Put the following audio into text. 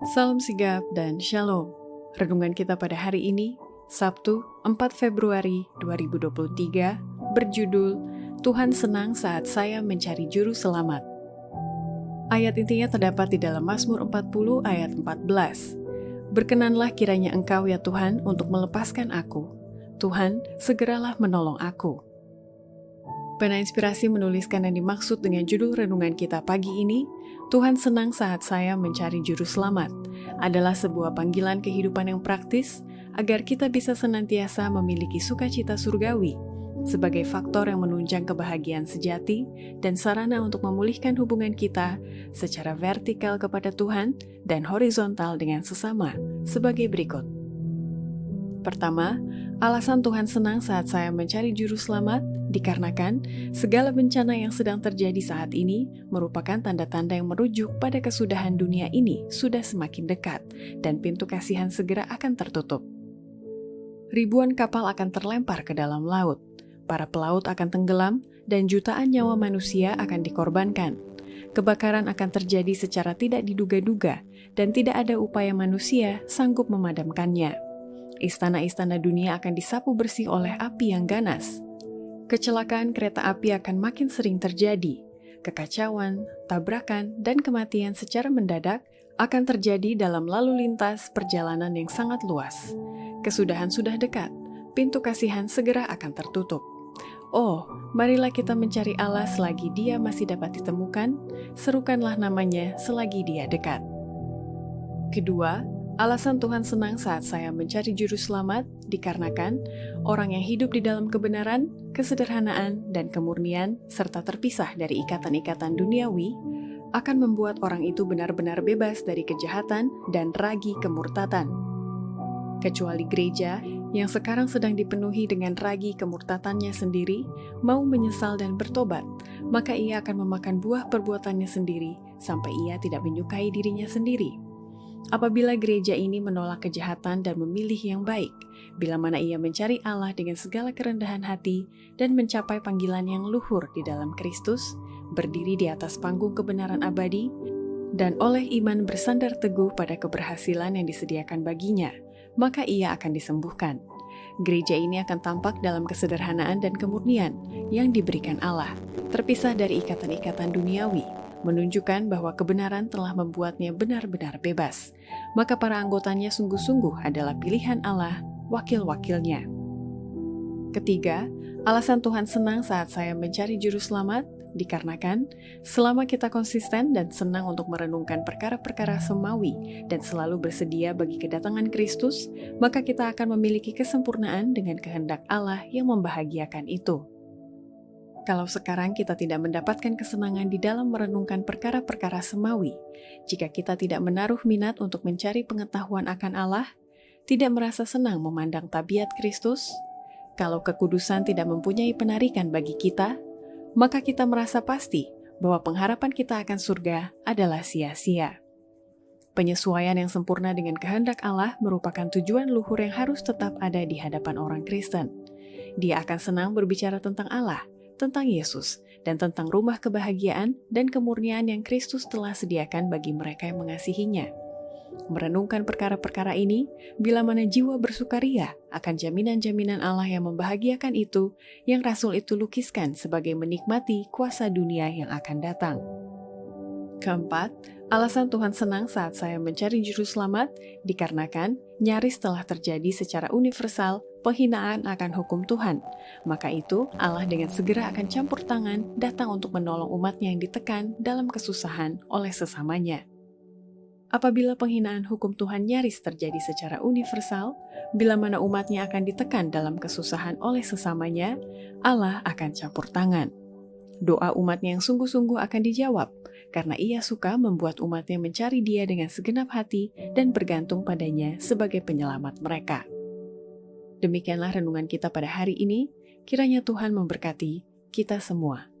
Salam sigap dan shalom. Renungan kita pada hari ini, Sabtu 4 Februari 2023, berjudul Tuhan senang saat saya mencari juru selamat. Ayat intinya terdapat di dalam Mazmur 40 ayat 14. Berkenanlah kiranya Engkau ya Tuhan untuk melepaskan aku. Tuhan, segeralah menolong aku. Pena Inspirasi menuliskan yang dimaksud dengan judul renungan kita pagi ini, Tuhan senang saat saya mencari juru selamat, adalah sebuah panggilan kehidupan yang praktis agar kita bisa senantiasa memiliki sukacita surgawi sebagai faktor yang menunjang kebahagiaan sejati dan sarana untuk memulihkan hubungan kita secara vertikal kepada Tuhan dan horizontal dengan sesama sebagai berikut. Pertama, alasan Tuhan senang saat saya mencari juru selamat dikarenakan segala bencana yang sedang terjadi saat ini merupakan tanda-tanda yang merujuk pada kesudahan dunia ini sudah semakin dekat dan pintu kasihan segera akan tertutup. Ribuan kapal akan terlempar ke dalam laut, para pelaut akan tenggelam, dan jutaan nyawa manusia akan dikorbankan. Kebakaran akan terjadi secara tidak diduga-duga dan tidak ada upaya manusia sanggup memadamkannya. Istana-istana dunia akan disapu bersih oleh api yang ganas. Kecelakaan kereta api akan makin sering terjadi. Kekacauan, tabrakan, dan kematian secara mendadak akan terjadi dalam lalu lintas perjalanan yang sangat luas. Kesudahan sudah dekat, pintu kasihan segera akan tertutup. Oh, marilah kita mencari Allah selagi Dia masih dapat ditemukan, serukanlah namanya selagi Dia dekat. Kedua, alasan Tuhan senang saat saya mencari juru selamat dikarenakan orang yang hidup di dalam kebenaran, kesederhanaan, dan kemurnian, serta terpisah dari ikatan-ikatan duniawi, akan membuat orang itu benar-benar bebas dari kejahatan dan ragi kemurtatan. Kecuali gereja yang sekarang sedang dipenuhi dengan ragi kemurtatannya sendiri, mau menyesal dan bertobat, maka ia akan memakan buah perbuatannya sendiri sampai ia tidak menyukai dirinya sendiri. Apabila gereja ini menolak kejahatan dan memilih yang baik, bila mana ia mencari Allah dengan segala kerendahan hati dan mencapai panggilan yang luhur di dalam Kristus, berdiri di atas panggung kebenaran abadi, dan oleh iman bersandar teguh pada keberhasilan yang disediakan baginya, maka ia akan disembuhkan. Gereja ini akan tampak dalam kesederhanaan dan kemurnian yang diberikan Allah, terpisah dari ikatan-ikatan duniawi, menunjukkan bahwa kebenaran telah membuatnya benar-benar bebas. Maka para anggotanya sungguh-sungguh adalah pilihan Allah, wakil-wakilnya. Ketiga, alasan Tuhan senang saat saya mencari juru selamat dikarenakan selama kita konsisten dan senang untuk merenungkan perkara-perkara semawi dan selalu bersedia bagi kedatangan Kristus, maka kita akan memiliki kesempurnaan dengan kehendak Allah yang membahagiakan itu. Kalau sekarang kita tidak mendapatkan kesenangan di dalam merenungkan perkara-perkara semawi, jika kita tidak menaruh minat untuk mencari pengetahuan akan Allah, tidak merasa senang memandang tabiat Kristus, kalau kekudusan tidak mempunyai penarikan bagi kita, maka kita merasa pasti bahwa pengharapan kita akan surga adalah sia-sia. Penyesuaian yang sempurna dengan kehendak Allah merupakan tujuan luhur yang harus tetap ada di hadapan orang Kristen. Dia akan senang berbicara tentang Allah, tentang Yesus, dan tentang rumah kebahagiaan dan kemurnian yang Kristus telah sediakan bagi mereka yang mengasihinya. Merenungkan perkara-perkara ini, bila mana jiwa bersukaria akan jaminan-jaminan Allah yang membahagiakan itu, yang Rasul itu lukiskan sebagai menikmati kuasa dunia yang akan datang. Keempat, alasan Tuhan senang saat saya mencari juru selamat dikarenakan nyaris telah terjadi secara universal penghinaan akan hukum Tuhan. Maka itu, Allah dengan segera akan campur tangan datang untuk menolong umatnya yang ditekan dalam kesusahan oleh sesamanya. Apabila penghinaan hukum Tuhan nyaris terjadi secara universal, bila mana umatnya akan ditekan dalam kesusahan oleh sesamanya, Allah akan campur tangan. Doa umatnya yang sungguh-sungguh akan dijawab, karena ia suka membuat umatnya mencari Dia dengan segenap hati dan bergantung padanya sebagai penyelamat mereka. Demikianlah renungan kita pada hari ini, kiranya Tuhan memberkati kita semua.